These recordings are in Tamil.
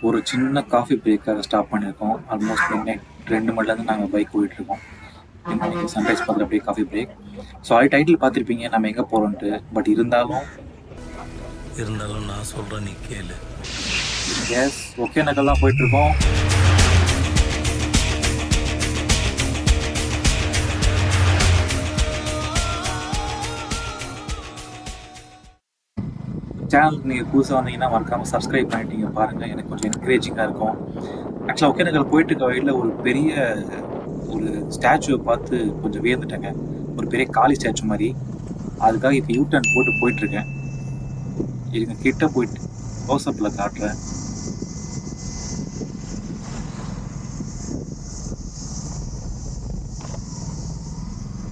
ஒரு சின்ன காஃபி பிரேக்காக ஸ்டாப் பண்ணியிருக்கோம். ஆல்மோஸ்ட் மிட்நைட் 2 மணிலேருந்து நாங்கள் பைக் போயிட்டுருக்கோம். இன்னைக்கு சன்ரைஸ் பார்க்குற அப்படியே காஃபி பிரேக். ஸோ அது டைட்டில் பார்த்துருப்பீங்க நம்ம எங்கே போகிறோன்ட்டு. பட் இருந்தாலும் நான் சொல்கிறேன், நீ கேளு. எஸ், ஒகேனக்கல் தான் போயிட்டுருக்கோம். சேனலுக்கு நீங்கள் புதுசாக வந்தீங்கன்னா மறக்காமல் சப்ஸ்கிரைப் பண்ணிட்டீங்க பாருங்கள். எனக்கு கொஞ்சம் என்கரேஜிங்காக இருக்கும். ஆக்சுவலாக ஒகேனக்கல் போயிட்டு இருக்க வழியில் ஒரு பெரிய ஒரு ஸ்டாச்சுவை பார்த்து கொஞ்சம் வியந்துட்டேங்க. ஒரு பெரிய காளி ஸ்டாச்சு மாதிரி. அதுக்காக இப்போ யூடர்ன் போட்டு போயிட்டுருக்கேன். இதுங்க கிட்ட போயிட்டு க்ளோஸ்அப்பில் காட்டுறேன்.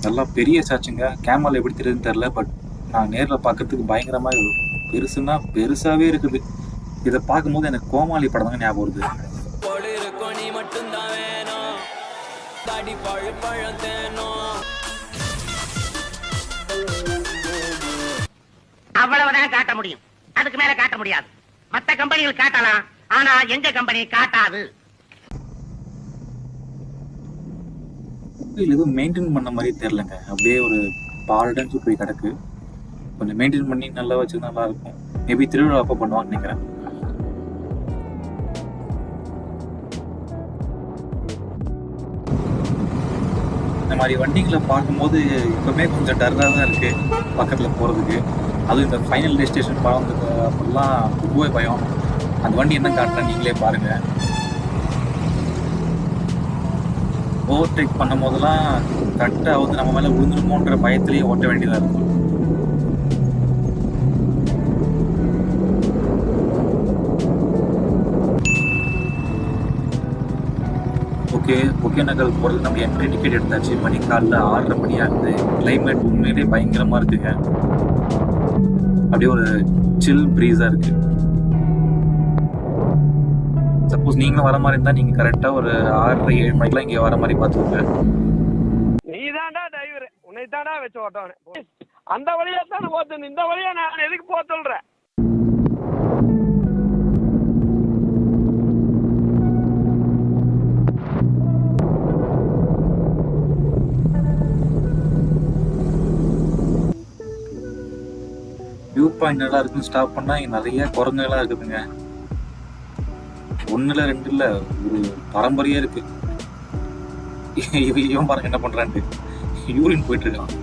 நல்லா பெரிய ஸ்டாச்சுங்க. கேமராவில் எப்படி தெரியுதுன்னு தெரில. பட் நான் நேரில் பார்க்கறதுக்கு பயங்கரமாக பெருசுன்னா பெருசாகவே இருக்குது. இதை பார்க்கும்போது எனக்கு கோமாளி படம் தாங்க ஞாபகம் வருது. அவ்வளவுதான் காட்ட முடியும், அதுக்கு மேல காட்ட முடியாது. மத்த கம்பெனிகள் காட்டலாம், ஆனா எங்க கம்பெனி காட்டாது. எதுவும் மெயின்டைன் பண்ண மாதிரி தெரிலங்க. அப்படியே ஒரு பால்டன்ஸ் போய் கிடக்கு. கொஞ்சம் மெயின்டைன் பண்ணி நல்லா வச்சு நல்லா இருக்கும். மேபி திருவிழா அப்போ பண்ணுவாங்கன்னு நினைக்கிறேன். இந்த மாதிரி வண்டிகளை பார்க்கும்போது இப்போவுமே கொஞ்சம் டர்ராக தான் இருக்குது பக்கத்தில் போகிறதுக்கு. அதுவும் இந்த ஃபைனல் டெஸ்டினேஷன் பழந்தது அப்படிலாம் ரொம்பவே பயம். அந்த வண்டி என்ன காட்டுறேன் நீங்களே பாருங்கள். ஓவர்டேக் பண்ணும் போதெல்லாம் கரெக்டாக வந்து நம்ம மேலே விழுந்துருமோன்ற பயத்திலேயே ஓட்ட வேண்டியதாக இருக்கும். ஒகேனக்கல் போகிறது நம்ம என்ட்ரி டிக்கெட் எடுத்தாச்சு. மணி காலைல 6:30 மணி ஆகுது. கிளைமேட் உண்மையிலே பயங்கரமாக இருக்குங்க. அப்படியே ஒரு சில் ப்ரீஸாக இருக்குது. சப்போஸ் நீங்களும் வர மாதிரி இருந்தால் நீங்கள் கரெக்டாக ஒரு 6:30-7 மணிக்கெலாம் இங்கே வர மாதிரி பார்த்துக்கோங்க. நீ தாண்டா டிரைவர், உன்னை தாண்டா வச்சு ஓட்டவனே. அந்த வழியா தானே போத்து, இந்த வழியா நான் எதுக்கு போக சொல்றேன்? வியூ பாயிண்ட் நல்லா இருக்குன்னு ஸ்டாப் பண்ணால் இங்கே நிறைய குரங்குகளாக இருக்குதுங்க. 1 இல்லை 2 இல்லை, ஒரு பரம்பரையாக இருக்குது. இவன் பாருங்க என்ன பண்ணுறான்ட்டு யூரின் போயிட்டுருக்கான்.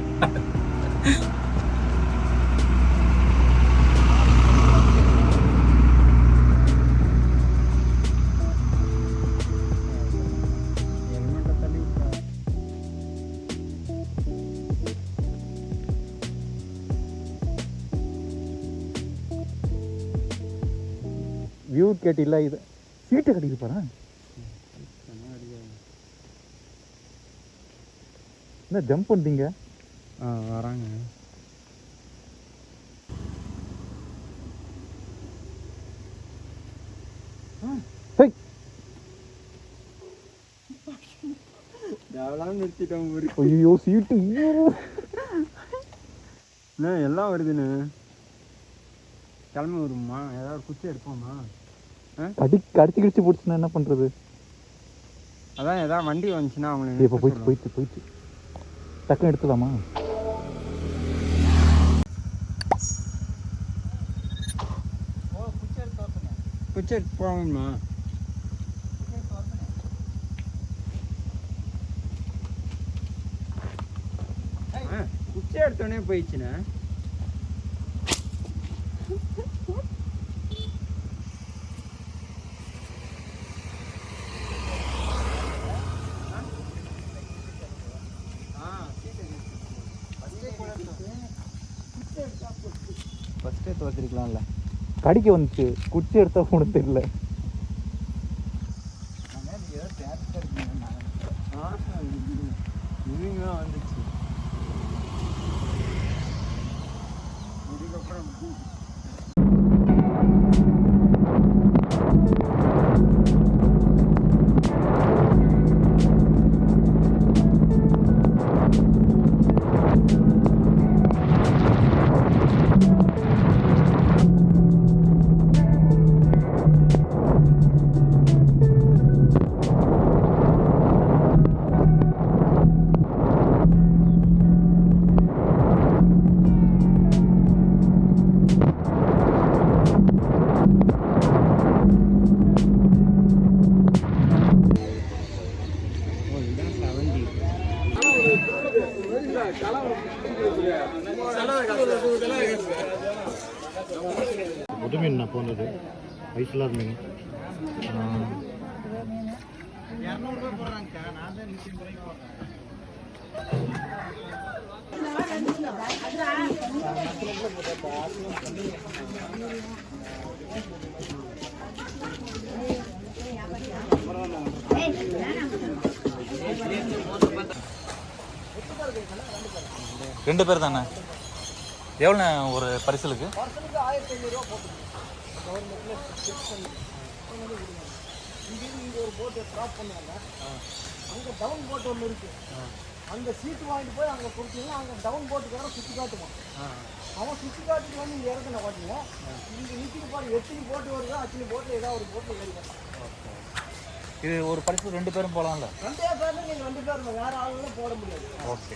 வியூ கேட்டில்ல, இது சீட்டை கட்டிட்டு போகிறேன். என்ன ஜம்ப் பண்ணிட்டீங்க? வராங்க. நிறுத்திட்டோம். ஐயோ சீட்டு எல்லாம் வருதுன்னு கிளம்பி வருமா? ஏதாவது குச்சி எடுப்போமா? கடிச்சு கிடிச்சு போட்டுச்சுன்னா என்ன பண்ணுறது? அதான் ஏதாவது வண்டி வந்துச்சுன்னா அவங்களை இப்போ போயிட்டு டக்குன்னு எடுத்துலாமா? குச்சி எடுத்து போகணுமா? குச்சி எடுத்தோடனே போயிடுச்சுண்ணே. ஃபஸ்ட்டே தோற்றிருக்கலாம்ல. கடிக்க வந்துச்சு, குச்சி எடுத்தா போன தெரியல. வந்துச்சு இதுக்கப்புறம் புது மீன் நான் போனது வயசு இல்லாத மீன். ரெண்டு பேர் தானே? எவ்வளோ ஒரு பரிசலுக்கு? இங்கே ஒரு போட்டு ட்ராப் பண்ணுவாங்க. அங்கே டவுன் போட் ஒன்று இருக்கு. அங்கே சீட்டு வாங்கிட்டு போய் அங்கே கொடுத்தீங்கன்னா அங்கே டவுன் போட்டுக்கார சுற்றி காட்டுவான். அவன் சுற்றி காட்டுக்கு வந்து இங்கே இறக்குன பார்த்தீங்க. இங்கே நிற்கிட்டு பாரு, எத்தனை போட்டு வருதோ அத்தனை போட்டு ஏதாவது ஒரு போட்டில் ஏறிக்கலாம். இது ஒரு பரிசு 2 பேரும் போகலாம்ல? 2 பேர் நீங்கள் 2 பேர் வேற ஆளுங்களும் போட முடியாது. ஓகே.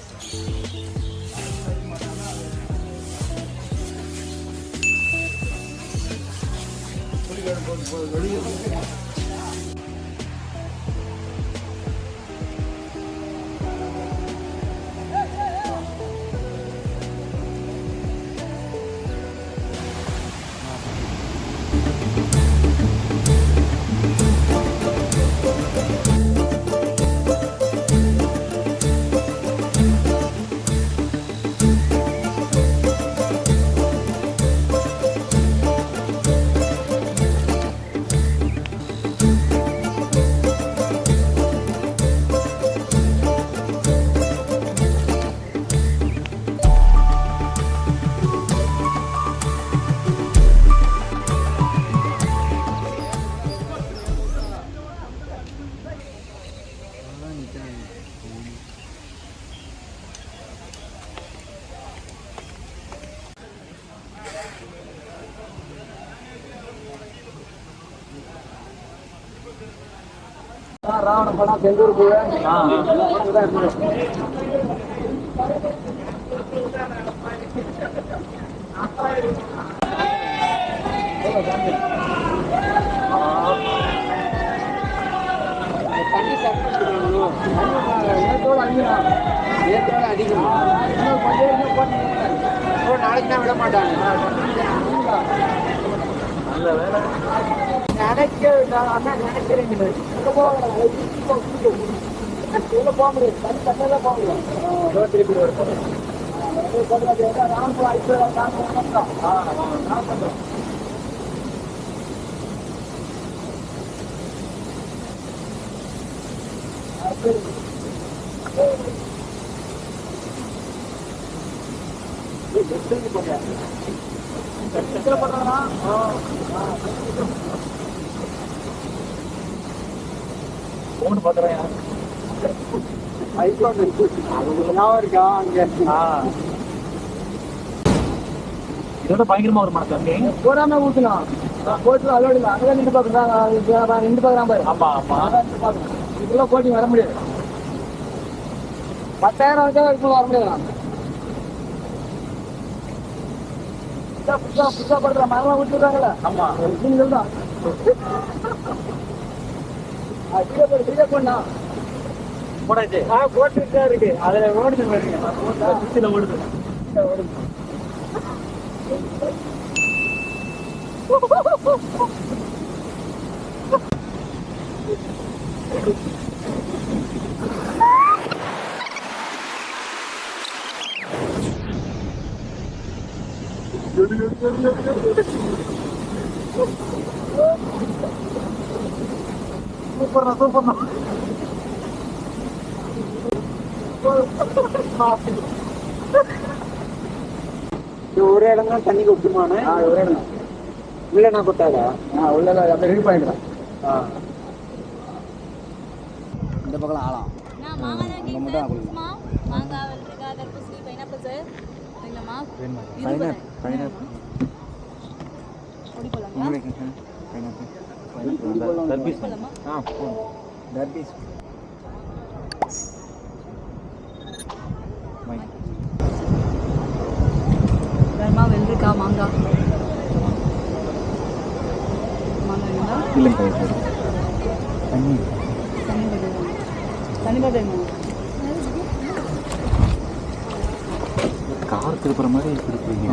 ராவண படம் செந்தூர் பூ. நாளைக்கு தான் விட மாட்டாங்க. நினைக்கிறேன் போக முடியாது. தனி தனியாக போக முடியாது. திருப்பி ராம் ஃபோன் பார்க்குறேன். ஐஃபோன் இருக்கு. அது ஞாபகம் இருக்கா? அங்கே இதோட பயங்கரமா ஒரு மனசு போடாம ஊற்றலாம். போட்டு அலோடு இல்லை. அங்கே நின்று பார்க்குறாங்க. நின்று பார்க்குறான் பாரு. ஆமா ஆமா. இதுக்கெல்லாம் போட்டி வர முடியாது. 10,000 வரைக்கும் வர முடியாது. புதுசா படுற மரம் விட்டுறாங்கல்ல. ஆமா. நீங்கள் தான் போடாச்சு. போட்டுட்டு இருக்கு. அதுல ஓடுது பாருங்க. ஓடுது. சூப்பர்ண்ணா. ஒரே இடம் தான் தண்ணி கொட்டுமான. ஒரே இடம் உள்ளனா கொட்டாதா? உள்ள அப்படியே ரெடி பண்ணிடுறேன். இந்த பக்கம் ஆளாம். வெள்ளரிக்காய் மாங்காய் இல்லைங்க தண்ணி தண்ணி பாட்டு கார் திருப்புற மாதிரி திருப்புறீங்க.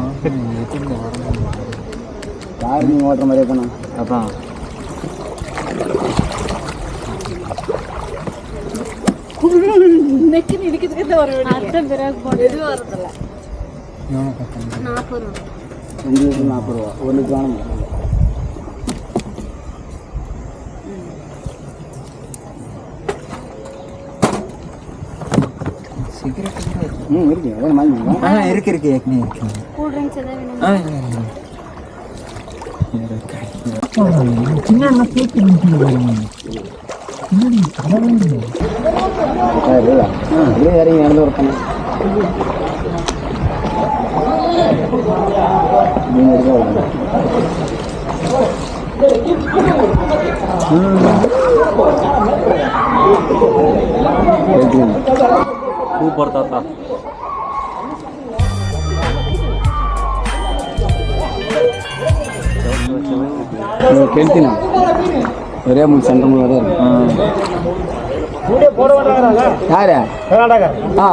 யார் நீங்கள் ஓட்டுற மாதிரியே பண்ண அதான் அர்த்தம் பிறகு போட்டு எதுவும் வரதில்ல. 40 ரூபா. 2 லிட்டர் 40 ரூபா, 1 லிட்டர் வேணும். இருக்கு அதான் வாங்கிக்கலாம். இருக்கு ஏற்கனவே இருக்கு. கூல் ட்ரிங்க்ஸ் எதாவது வேணும்? இறங்கி நடந்து வரப்பண்ண சூப்பர் தாத்தா. கெடுத்தினா ஒரே மூணு சென்டர் மூணு வரையும் யாரு ஆ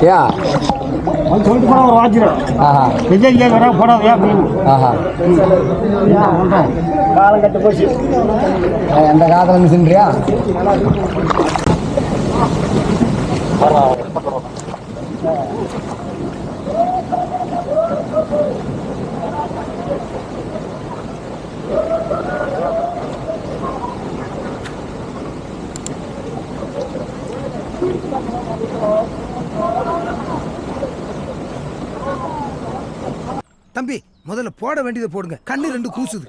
யா ஆஹா காலம் கட்டு போச்சு. எந்த காலத்தில் மிஷின்றியா? தம்பி முதல்ல போட வேண்டியதை போடுங்க, கண்ணு 2 கூசுது.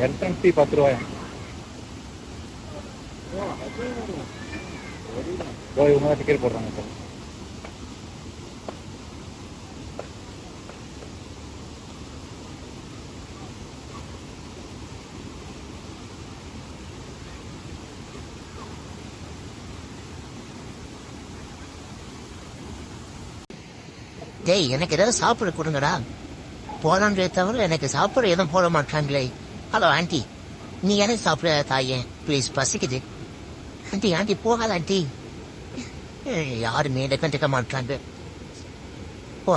என்ட்ரன்ஸ் ஃபீ 10 ரூபாயா? இவங்க தான் டிக்கெட் போடுறாங்க சார். டேய் எனக்கு ஏதாவது சாப்பிட கொடுங்கடா. போலான்றே தவிர எனக்கு சாப்பிட எதுவும் போட மாட்டாங்களே. ஹலோ ஆண்டி, நீ எனக்கு சாப்பிட தாயே ப்ளீஸ், பசிக்குது. ஆண்டி ஆண்டி போகாத ஆண்டி. யாருமே இதை கண்டுக்க மாட்டாங்க. போ.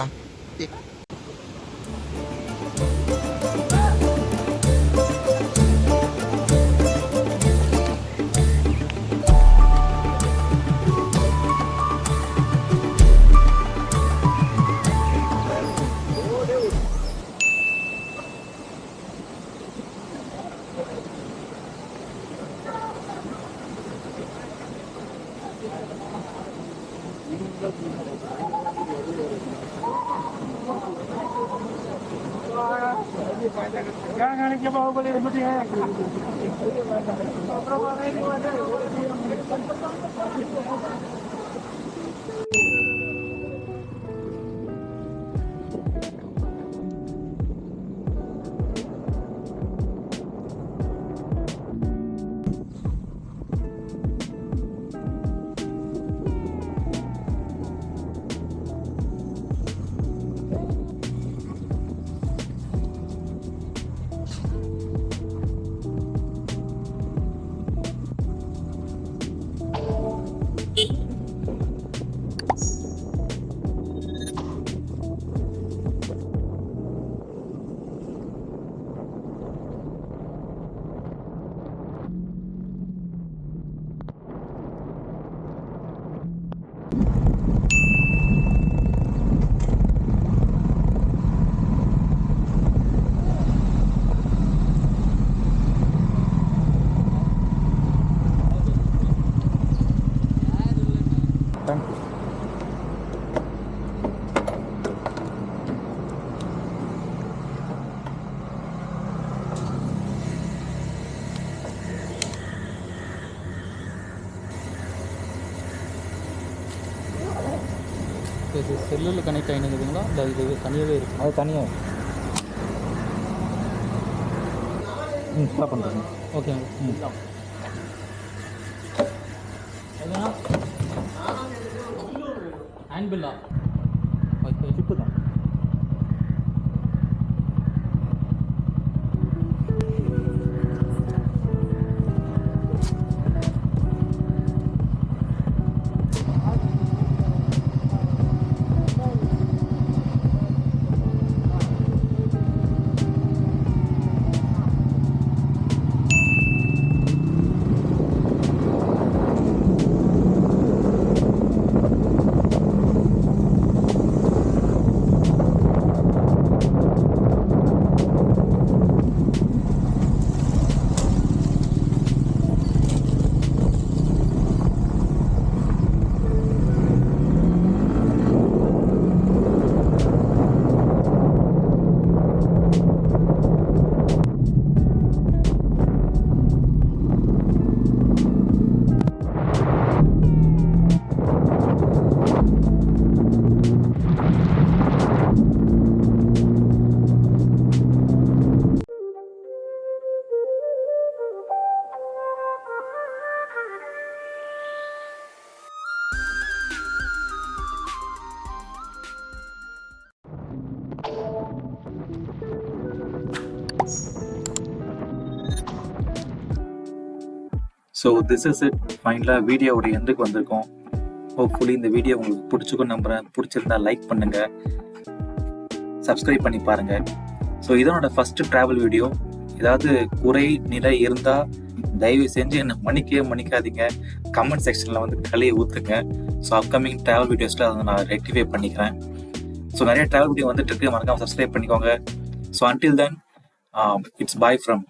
இது செல்லில் கனெக்ட் ஆகினுக்குதுங்களா இல்லை இது தனியாகவே இருக்கு? அது தனியாக. ஸ்டாப் பண்ணுறேன். ஓகேங்க. ஹேண்ட் பில்லா ஜிப்பு தான். So this is it. ஃபைனலாக வீடியோவோட எண்டுக்கு வந்திருக்கோம். ஹோப்ஃபுல்லி இந்த வீடியோ உங்களுக்கு பிடிச்சிக்கும் நம்புகிறேன். பிடிச்சிருந்தா லைக் பண்ணுங்கள், சப்ஸ்கிரைப் பண்ணி பாருங்கள். ஸோ இதனோட ஃபஸ்ட்டு ட்ராவல் வீடியோ. ஏதாவது குறை நிலை இருந்தால் தயவு செஞ்சு என்னை மன்னிக்காதீங்க. கமெண்ட் செக்ஷனில் வந்து கலையை ஊற்றுங்க. ஸோ அப்கமிங் ட்ராவல் வீடியோஸில் அதை நான் ரெக்டிஃபை பண்ணிக்கிறேன். ஸோ நிறைய ட்ராவல் வீடியோ வந்துட்டு இருக்கு, மறக்காமல் சப்ஸ்கிரைப் பண்ணிக்கோங்க. So until then it's bye from